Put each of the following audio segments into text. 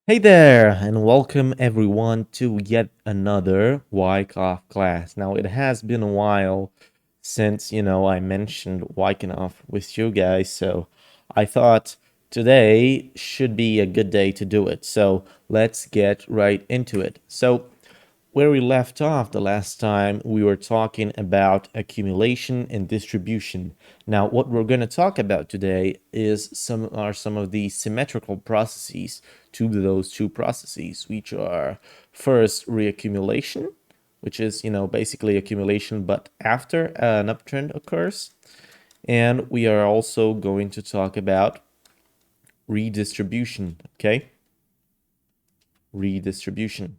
Hey there, and welcome everyone to yet another Wyckoff class. Now, it has been a while since, I mentioned Wyckoff with you guys, so I thought today should be a good day to do it. So let's get right into it. So, where we left off the last time, we were talking about accumulation and distribution. Now, what we're going to talk about today is some of the symmetrical processes to those two processes, which are first reaccumulation, which is, basically accumulation, but after an uptrend occurs. And we are also going to talk about redistribution, okay? Redistribution.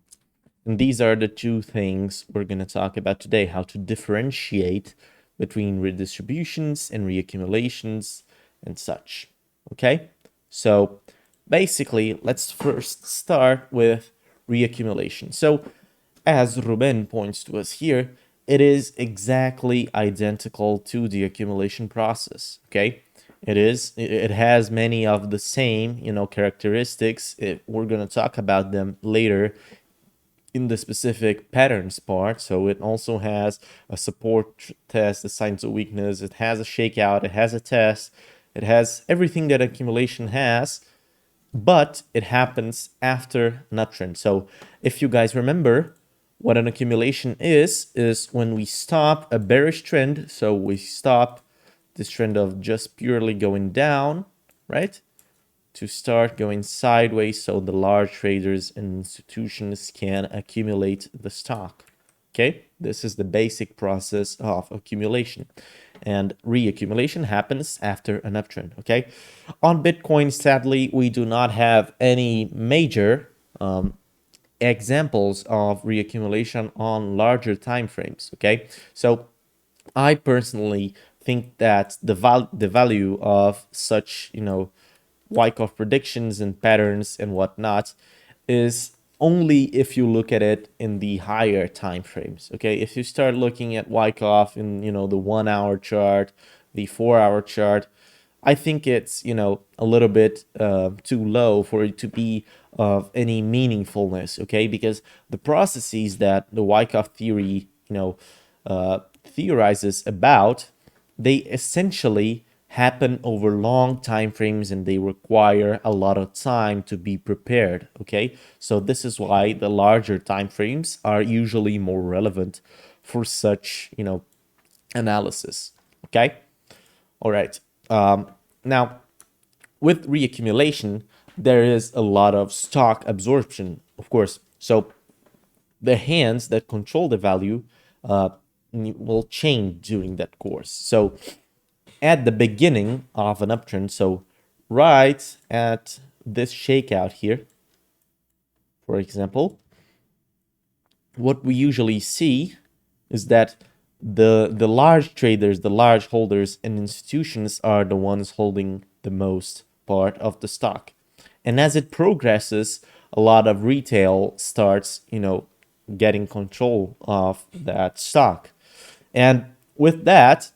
And these are the two things we're going to talk about today, how to differentiate between redistributions and reaccumulations and such. Okay? So basically, let's first start with reaccumulation. So as Ruben points to us here, it is exactly identical to the accumulation process. Okay? It has many of the same, characteristics. We're going to talk about them later in the specific patterns part. So it also has a support test, a signs of weakness, it has a shakeout, it has a test, it has everything that accumulation has, but it happens after an uptrend. So if you guys remember, what an accumulation is when we stop a bearish trend. So we stop this trend of just purely going down, right? To start going sideways so the large traders and institutions can accumulate the stock. Okay, this is the basic process of accumulation. And reaccumulation happens after an uptrend. Okay, on Bitcoin, sadly, we do not have any major examples of reaccumulation on larger time frames. Okay, so I personally think that the value of such, Wyckoff predictions and patterns and whatnot is only if you look at it in the higher time frames. Okay, if you start looking at Wyckoff in the 1 hour chart, the 4 hour chart, I think it's a little bit too low for it to be of any meaningfulness. Okay, because the processes that the Wyckoff theory theorizes about, they essentially happen over long time frames and they require a lot of time to be prepared. Okay, so this is why the larger time frames are usually more relevant for such analysis. Okay, all right. Now, with reaccumulation, there is a lot of stock absorption, of course. So the hands that control the value will change during that course. So at the beginning of an uptrend, so right at this shakeout here, for example, what we usually see is that the large traders, the large holders and institutions are the ones holding the most part of the stock. And as it progresses, a lot of retail starts, getting control of that stock. And with that,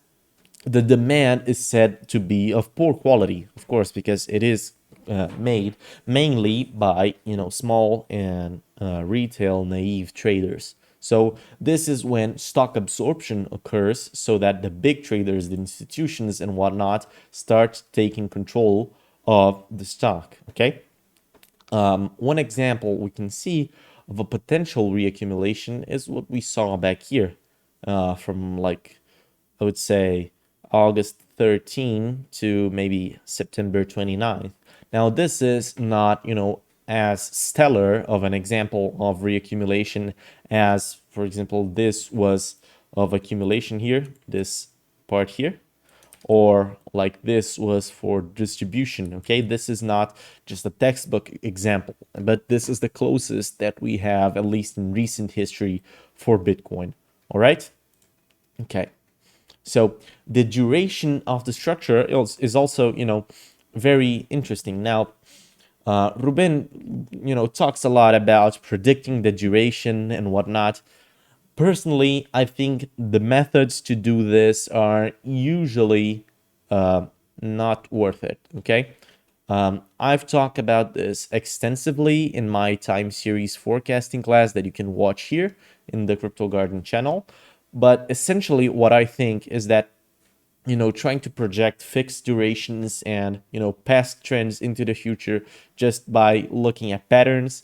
the demand is said to be of poor quality, of course, because it is made mainly by small and retail naive traders. So this is when stock absorption occurs, so that the big traders, the institutions and whatnot, start taking control of the stock. Okay. One example we can see of a potential reaccumulation is what we saw back here from, like, I would say August 13 to maybe September 29th. Now, this is not, as stellar of an example of reaccumulation as, for example, this was of accumulation here, this part here, or like this was for distribution. Okay, this is not just a textbook example, but this is the closest that we have, at least in recent history, for Bitcoin. All right. Okay. So the duration of the structure is also, very interesting. Now, Ruben, talks a lot about predicting the duration and whatnot. Personally, I think the methods to do this are usually not worth it. Okay, I've talked about this extensively in my time series forecasting class that you can watch here in the Crypto Garden channel. But essentially what I think is that, trying to project fixed durations and, past trends into the future just by looking at patterns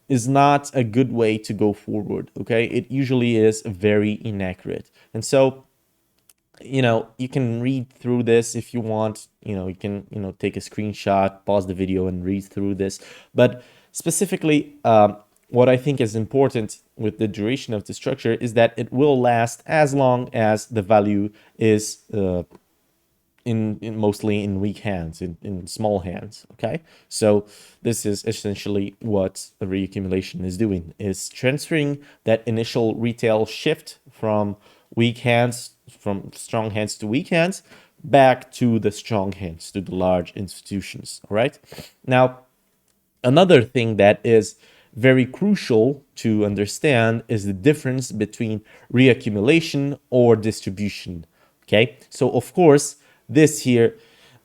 is not a good way to go forward, okay? It usually is very inaccurate. And so, you can read through this if you want. You can, take a screenshot, pause the video and read through this. But specifically, what I think is important with the duration of the structure is that it will last as long as the value is in mostly in weak hands, in small hands, okay? So this is essentially what a reaccumulation is doing, is transferring that initial retail shift from weak hands, from strong hands to weak hands, back to the strong hands, to the large institutions, all right? Now, another thing that is very crucial to understand is the difference between reaccumulation or distribution, okay? So of course, this here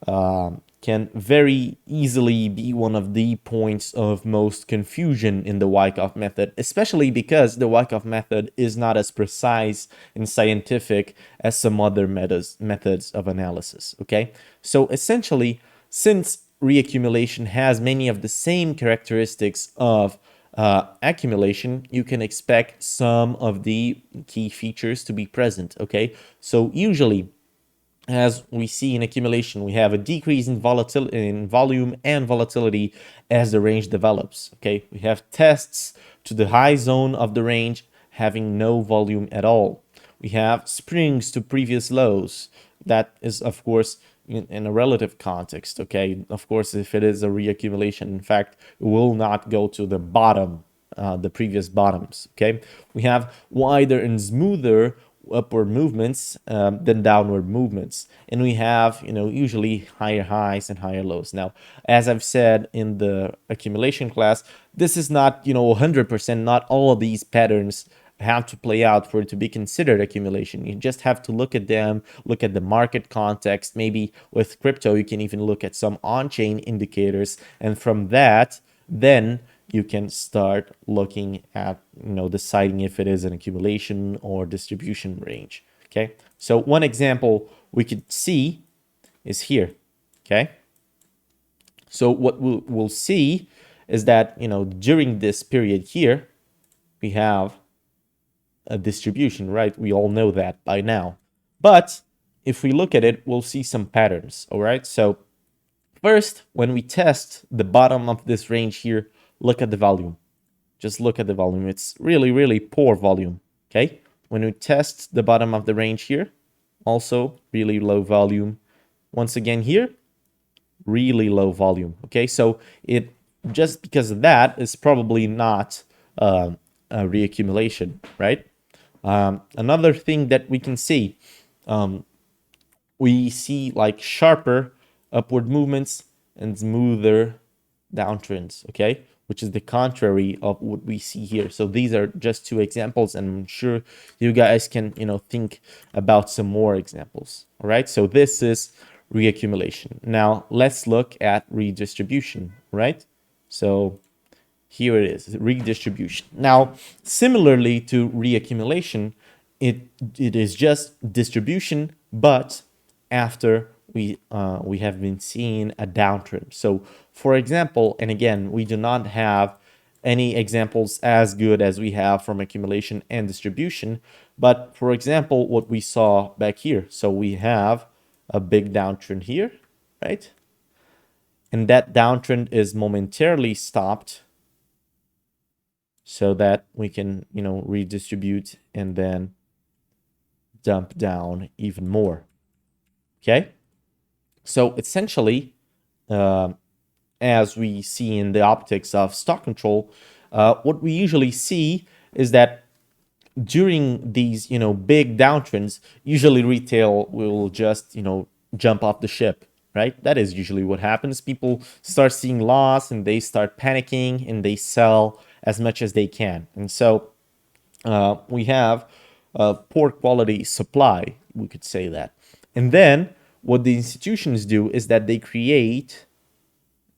can very easily be one of the points of most confusion in the Wyckoff method, especially because the Wyckoff method is not as precise and scientific as some other methods of analysis, okay? So essentially, since reaccumulation has many of the same characteristics of accumulation, you can expect some of the key features to be present, okay? So usually, as we see in accumulation, we have a decrease in volatility, in volume and volatility as the range develops, okay? We have tests to the high zone of the range having no volume at all. We have springs to previous lows. That is, of course, in a relative context, okay? Of course, if it is a reaccumulation, in fact, it will not go to the bottom, the previous bottoms, okay? We have wider and smoother upward movements than downward movements, and we have, usually higher highs and higher lows. Now, as I've said in the accumulation class, this is not, 100%, not all of these patterns have to play out for it to be considered accumulation. You just have to look at them, look at the market context. Maybe with crypto, you can even look at some on-chain indicators, and from that, then you can start looking at, deciding if it is an accumulation or distribution range, okay? So one example we could see is here, okay? So what we'll see is that, during this period here, we have a distribution, right? We all know that by now. But if we look at it, we'll see some patterns, all right? So first, when we test the bottom of this range here, look at the volume. Just look at the volume. It's really, really poor volume, okay? When we test the bottom of the range here, also really low volume. Once again here, really low volume, okay? So it, just because of that, is probably not a reaccumulation, right? Another thing that we can see, we see like sharper upward movements and smoother downtrends, okay? Which is the contrary of what we see here. So these are just two examples, and I'm sure you guys can, think about some more examples, all right? So this is reaccumulation. Now let's look at redistribution, right? So here it is, redistribution. Now, similarly to reaccumulation, it is just distribution, but after we have been seeing a downtrend. So, for example, and again, we do not have any examples as good as we have from accumulation and distribution, but for example, what we saw back here. So we have a big downtrend here, right? And that downtrend is momentarily stopped so that we can, redistribute and then dump down even more, okay? So essentially, as we see in the optics of stock control, what we usually see is that during these, big downtrends, usually retail will just, jump off the ship, right? That is usually what happens. People start seeing loss and they start panicking and they sell as much as they can. And so we have poor quality supply, we could say that. And then what the institutions do is that they create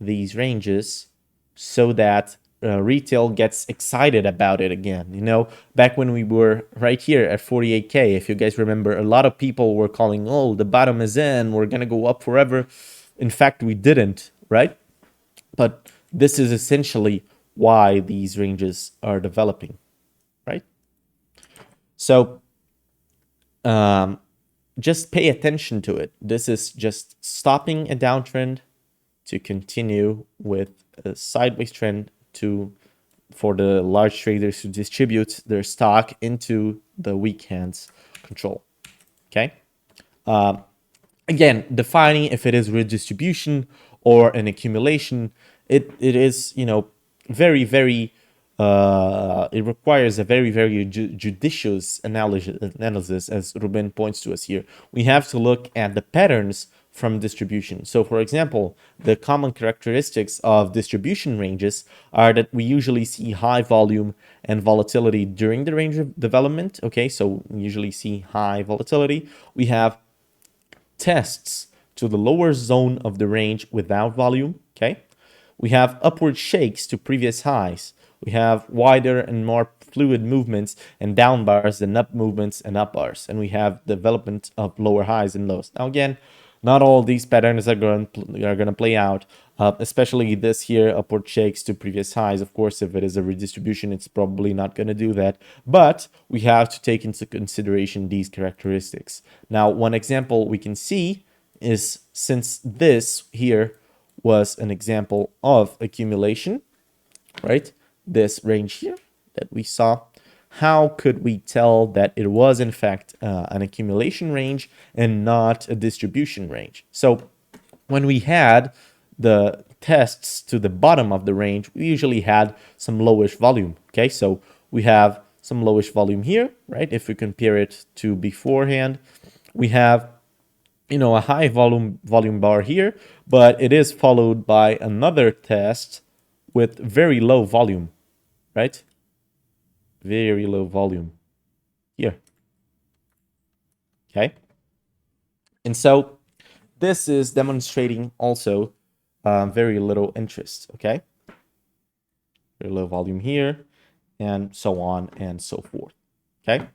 these ranges so that retail gets excited about it again. You know, back when we were right here at 48K, if you guys remember, a lot of people were calling, oh, the bottom is in, we're going to go up forever. In fact, we didn't, right? But this is essentially why these ranges are developing, right? So just pay attention to it. This is just stopping a downtrend to continue with a sideways trend for the large traders to distribute their stock into the weak hands control. Okay. Again, defining if it is redistribution or an accumulation, it is, you know, very, very, it requires a very, very judicious analysis, as Ruben points to us here. We have to look at the patterns from distribution. So, for example, the common characteristics of distribution ranges are that we usually see high volume and volatility during the range of development. Okay, so we usually see high volatility. We have tests to the lower zone of the range without volume. Okay, we have upward shakes to previous highs. We have wider and more fluid movements and down bars than up movements and up bars. And we have development of lower highs and lows. Now, again, not all these patterns are going to play out, especially this here, upward shakes to previous highs. Of course, if it is a redistribution, it's probably not going to do that. But we have to take into consideration these characteristics. Now, one example we can see is, since this here was an example of accumulation, right? This range here that we saw, how could we tell that it was in fact an accumulation range and not a distribution range? So when we had the tests to the bottom of the range, we usually had some lowish volume. Okay, so we have some lowish volume here, right? If we compare it to beforehand, we have, you know, a high volume bar here, but it is followed by another test with very low volume, right? Very low volume here. Okay. And so this is demonstrating also very little interest. Okay. Very low volume here, and so on and so forth. Okay.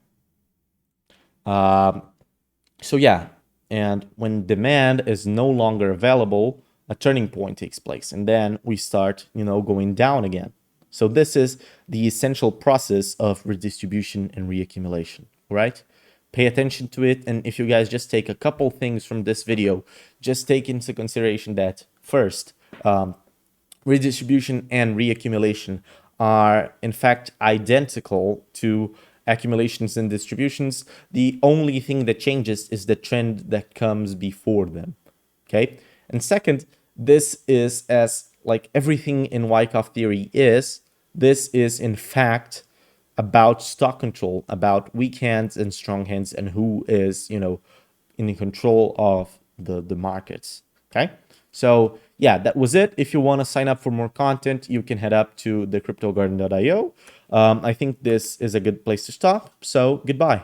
So yeah, and when demand is no longer available, a turning point takes place, and then we start, you know, going down again. So this is the essential process of redistribution and reaccumulation, right? Pay attention to it. And if you guys just take a couple things from this video, just take into consideration that first, redistribution and reaccumulation are in fact identical to accumulations and distributions. The only thing that changes is the trend that comes before them, okay? And second, this is, as like everything in Wyckoff theory is, this is in fact about stock control, about weak hands and strong hands, and who is, you know, in control of the markets. Okay, so yeah, that was it. If you want to sign up for more content, you can head up to thecryptogarden.io. I think this is a good place to stop. So goodbye.